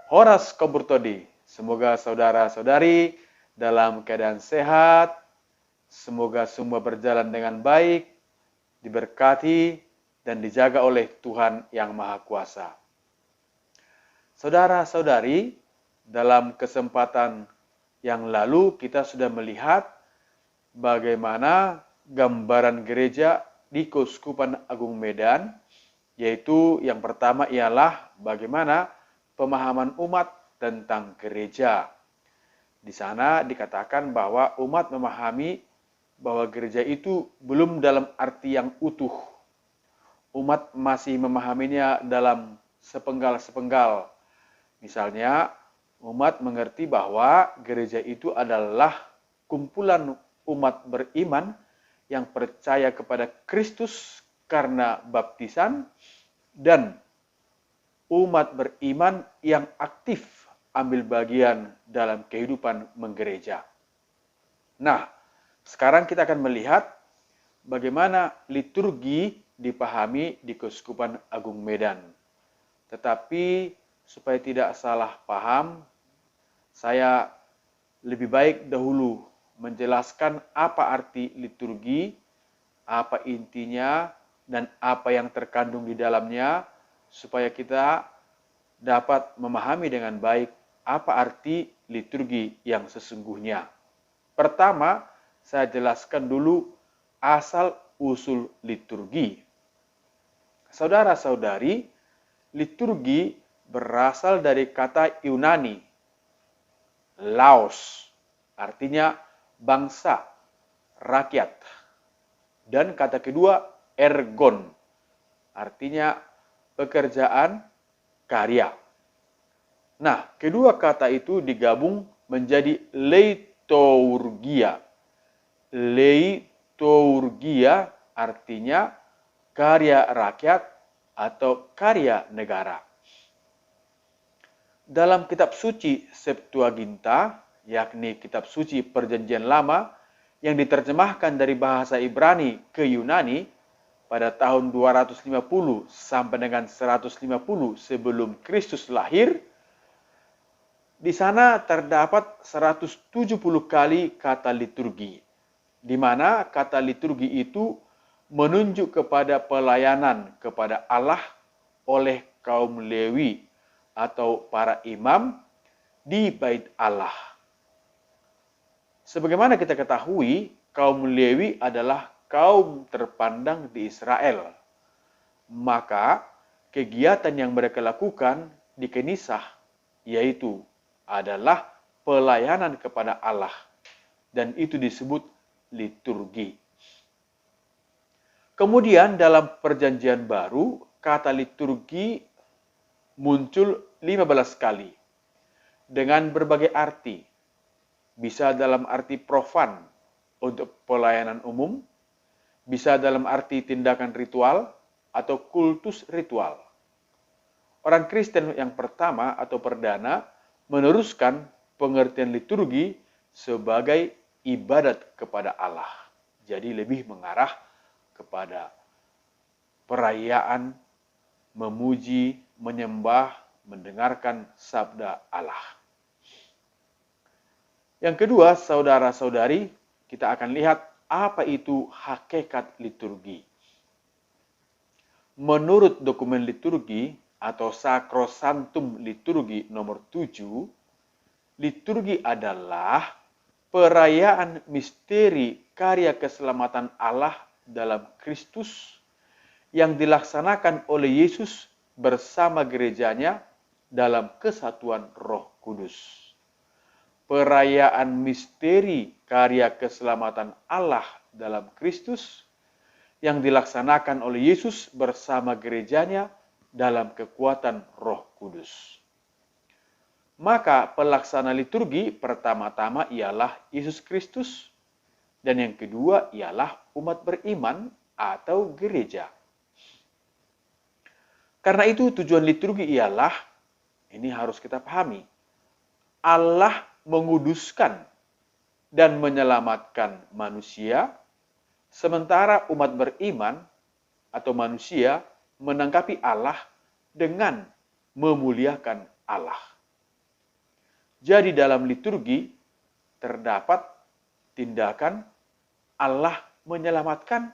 Horas Koburtodi. Semoga saudara-saudari dalam keadaan sehat, semoga semua berjalan dengan baik, diberkati, dan dijaga oleh Tuhan Yang Maha Kuasa. Saudara-saudari, dalam kesempatan yang lalu kita sudah melihat bagaimana gambaran gereja di Keuskupan Agung Medan, yaitu yang pertama ialah bagaimana pemahaman umat tentang gereja. Di sana dikatakan bahwa umat memahami bahwa gereja itu belum dalam arti yang utuh. Umat masih memahaminya dalam sepenggal-sepenggal. Misalnya, umat mengerti bahwa gereja itu adalah kumpulan umat beriman yang percaya kepada Kristus karena baptisan dan umat beriman yang aktif ambil bagian dalam kehidupan menggereja. Nah, sekarang kita akan melihat bagaimana liturgi dipahami di Keuskupan Agung Medan. Tetapi supaya tidak salah paham, saya lebih baik dahulu menjelaskan apa arti liturgi, apa intinya, dan apa yang terkandung di dalamnya, supaya kita dapat memahami dengan baik apa arti liturgi yang sesungguhnya. Pertama, saya jelaskan dulu asal-usul liturgi. Saudara-saudari, liturgi berasal dari kata Yunani, laos, artinya bangsa, rakyat. Dan kata kedua, ergon, artinya pekerjaan, karya. Nah, kedua kata itu digabung menjadi leiturgia. Leiturgia artinya karya rakyat atau karya negara. Dalam kitab suci Septuaginta, yakni kitab suci Perjanjian Lama, yang diterjemahkan dari bahasa Ibrani ke Yunani, pada tahun 250 sampai dengan 150 sebelum Kristus lahir, di sana terdapat 170 kali kata liturgi, di mana kata liturgi itu menunjuk kepada pelayanan kepada Allah oleh kaum Lewi atau para imam di Bait Allah. Sebagaimana kita ketahui, kaum Lewi adalah kaum terpandang di Israel. Maka kegiatan yang mereka lakukan di Kenisah yaitu adalah pelayanan kepada Allah, dan itu disebut liturgi. Kemudian dalam Perjanjian Baru, kata liturgi muncul 15 kali dengan berbagai arti. Bisa dalam arti profan untuk pelayanan umum, bisa dalam arti tindakan ritual atau kultus ritual. Orang Kristen yang pertama atau perdana meneruskan pengertian liturgi sebagai ibadat kepada Allah. Jadi lebih mengarah kepada perayaan, memuji, menyembah, mendengarkan sabda Allah. Yang kedua, saudara-saudari, kita akan lihat apa itu hakikat liturgi. Menurut dokumen liturgi atau Sacrosanctum Liturgi nomor 7, liturgi adalah perayaan misteri karya keselamatan Allah dalam Kristus yang dilaksanakan oleh Yesus bersama gerejanya dalam kesatuan Roh Kudus. Perayaan misteri karya keselamatan Allah dalam Kristus yang dilaksanakan oleh Yesus bersama gerejanya dalam kekuatan Roh Kudus. Maka pelaksana liturgi pertama-tama ialah Yesus Kristus, dan yang kedua ialah umat beriman atau gereja. Karena itu tujuan liturgi ialah, ini harus kita pahami, Allah menguduskan dan menyelamatkan manusia, sementara umat beriman atau manusia menanggapi Allah dengan memuliakan Allah. Jadi dalam liturgi terdapat tindakan Allah menyelamatkan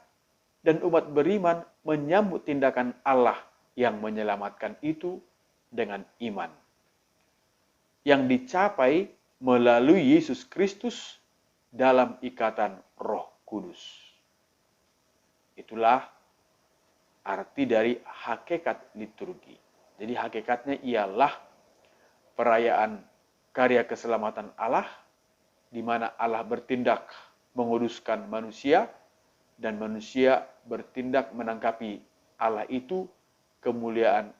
dan umat beriman menyambut tindakan Allah yang menyelamatkan itu dengan iman. Yang dicapai melalui Yesus Kristus dalam ikatan Roh Kudus. Itulah arti dari hakikat liturgi. Jadi hakikatnya ialah perayaan karya keselamatan Allah, di mana Allah bertindak menguduskan manusia, dan manusia bertindak menanggapi Allah itu, kemuliaan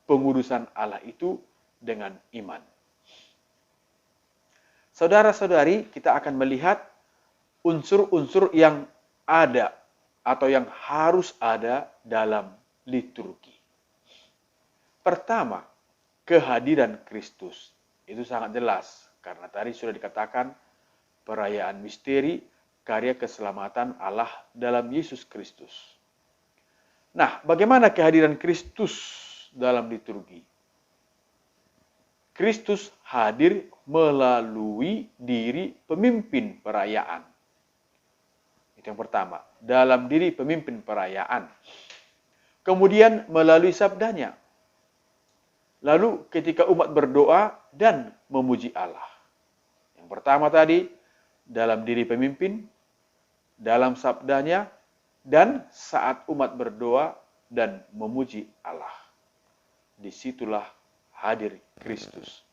pengudusan Allah itu dengan iman. Saudara-saudari, kita akan melihat unsur-unsur yang ada atau yang harus ada dalam liturgi. Pertama, kehadiran Kristus. Itu sangat jelas, karena tadi sudah dikatakan perayaan misteri karya keselamatan Allah dalam Yesus Kristus. Nah, bagaimana kehadiran Kristus dalam liturgi? Kristus hadir melalui diri pemimpin perayaan. Itu yang pertama, dalam diri pemimpin perayaan. Kemudian melalui sabdanya. Lalu ketika umat berdoa dan memuji Allah. Yang pertama tadi, dalam diri pemimpin, dalam sabdanya, dan saat umat berdoa dan memuji Allah. Disitulah hadir Kristus.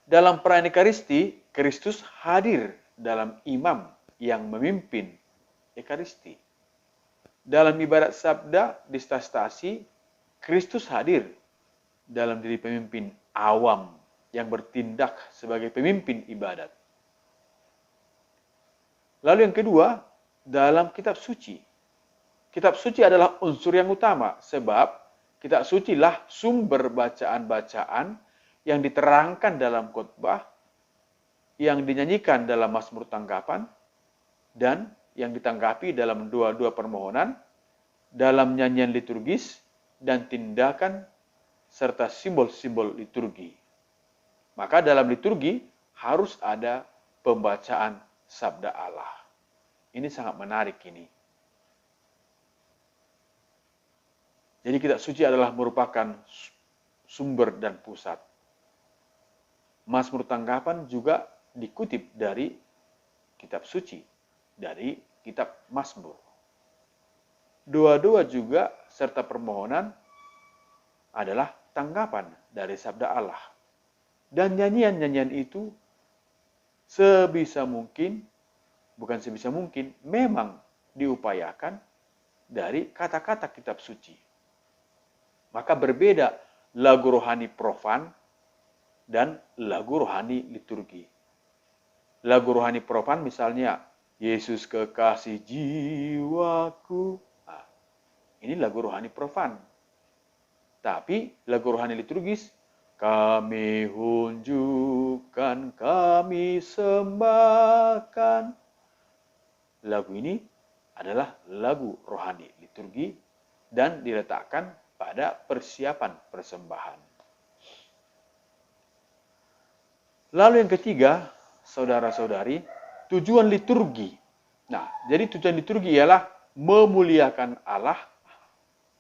Dalam perayaan Ekaristi, Kristus hadir dalam imam yang memimpin Ekaristi. Dalam ibadat sabda distastasi, Kristus hadir dalam diri pemimpin awam yang bertindak sebagai pemimpin ibadat. Lalu yang kedua, dalam kitab suci. Kitab suci adalah unsur yang utama, sebab kitab suci lah sumber bacaan-bacaan yang diterangkan dalam khotbah, yang dinyanyikan dalam mazmur tanggapan, dan yang ditanggapi dalam doa-doa permohonan, dalam nyanyian liturgis, dan tindakan serta simbol-simbol liturgi. Maka dalam liturgi harus ada pembacaan sabda Allah. Ini sangat menarik ini. Jadi kitab suci adalah merupakan sumber dan pusat. Mazmur tanggapan juga dikutip dari kitab suci, dari kitab Mazmur. Doa-doa juga serta permohonan adalah tanggapan dari sabda Allah. Dan nyanyian-nyanyian itu sebisa mungkin, bukan sebisa mungkin, memang diupayakan dari kata-kata kitab suci. Maka berbeda lagu rohani profan dan lagu rohani liturgi. Lagu rohani profan misalnya, Yesus kekasih jiwaku. Nah, ini lagu rohani profan. Tapi lagu rohani liturgis, kami hunjukkan, kami sembahkan. Lagu ini adalah lagu rohani liturgi dan diletakkan pada persiapan persembahan. Lalu yang ketiga, saudara-saudari, tujuan liturgi. Nah, jadi tujuan liturgi ialah memuliakan Allah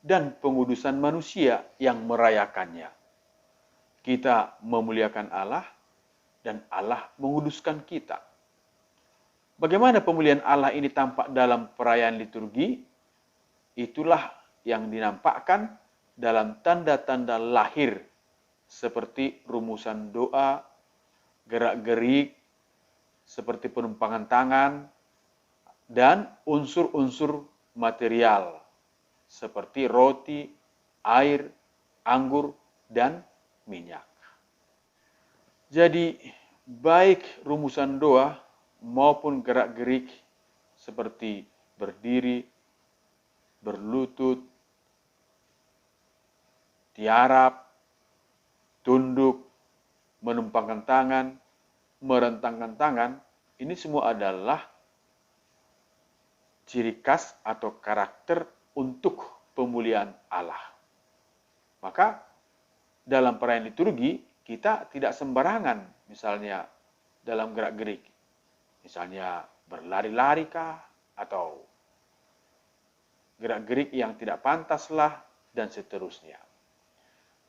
dan pengudusan manusia yang merayakannya. Kita memuliakan Allah dan Allah menguduskan kita. Bagaimana pemulihan Allah ini tampak dalam perayaan liturgi? Itulah yang dinampakkan dalam tanda-tanda lahir seperti rumusan doa, gerak-gerik, seperti penumpangan tangan, dan unsur-unsur material seperti roti, air, anggur, dan minyak. Jadi, baik rumusan doa maupun gerak-gerik seperti berdiri, berlutut, tiarap, tunduk, menumpangkan tangan, merentangkan tangan, ini semua adalah ciri khas atau karakter untuk pemuliaan Allah. Maka dalam perayaan liturgi kita tidak sembarangan, misalnya dalam gerak-gerik, misalnya berlari-lari kah, atau gerak-gerik yang tidak pantaslah, dan seterusnya.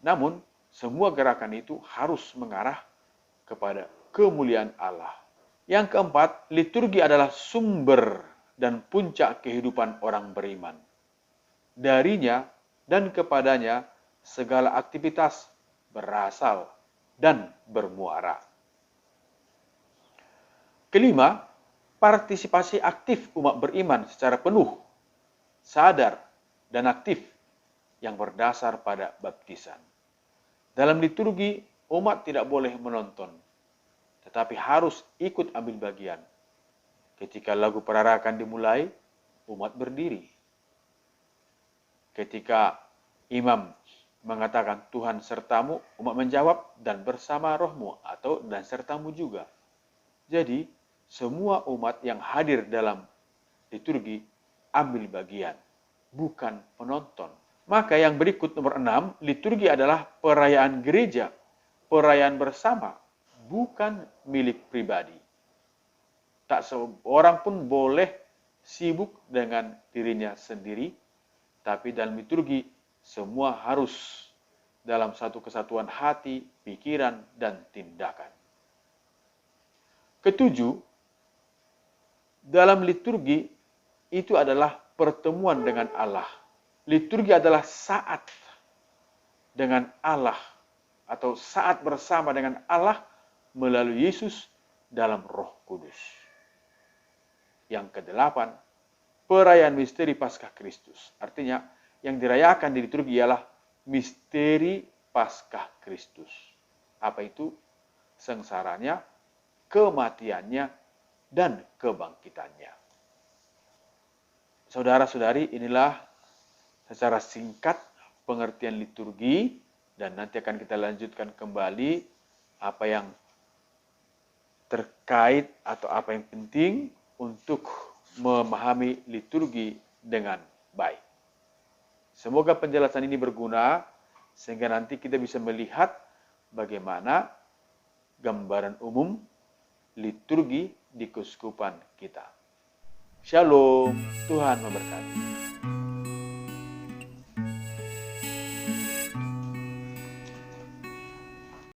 Namun, semua gerakan itu harus mengarah kepada kemuliaan Allah. Yang keempat, liturgi adalah sumber dan puncak kehidupan orang beriman. Darinya dan kepadanya segala aktivitas berasal dan bermuara. Kelima, partisipasi aktif umat beriman secara penuh, sadar, dan aktif yang berdasar pada baptisan. Dalam liturgi, umat tidak boleh menonton, tetapi harus ikut ambil bagian. Ketika lagu perarakan dimulai, umat berdiri. Ketika imam mengatakan Tuhan sertamu, umat menjawab dan bersama rohmu atau dan sertamu juga. Jadi, semua umat yang hadir dalam liturgi ambil bagian, bukan penonton. Maka yang berikut nomor 6, liturgi adalah perayaan gereja, perayaan bersama, bukan milik pribadi. Tak seorang pun boleh sibuk dengan dirinya sendiri, tapi dalam liturgi semua harus dalam satu kesatuan hati, pikiran, dan tindakan. Ketujuh, dalam liturgi itu adalah pertemuan dengan Allah. Liturgi adalah saat dengan Allah atau saat bersama dengan Allah melalui Yesus dalam Roh Kudus. Yang kedelapan, perayaan misteri Paskah Kristus. Artinya, yang dirayakan di liturgi ialah misteri Paskah Kristus. Apa itu? Sengsaranya, kematiannya, dan kebangkitannya. Saudara-saudari, inilah secara singkat pengertian liturgi, dan nanti akan kita lanjutkan kembali apa yang terkait atau apa yang penting untuk memahami liturgi dengan baik. Semoga penjelasan ini berguna sehingga nanti kita bisa melihat bagaimana gambaran umum liturgi di keuskupan kita. Shalom, Tuhan memberkati.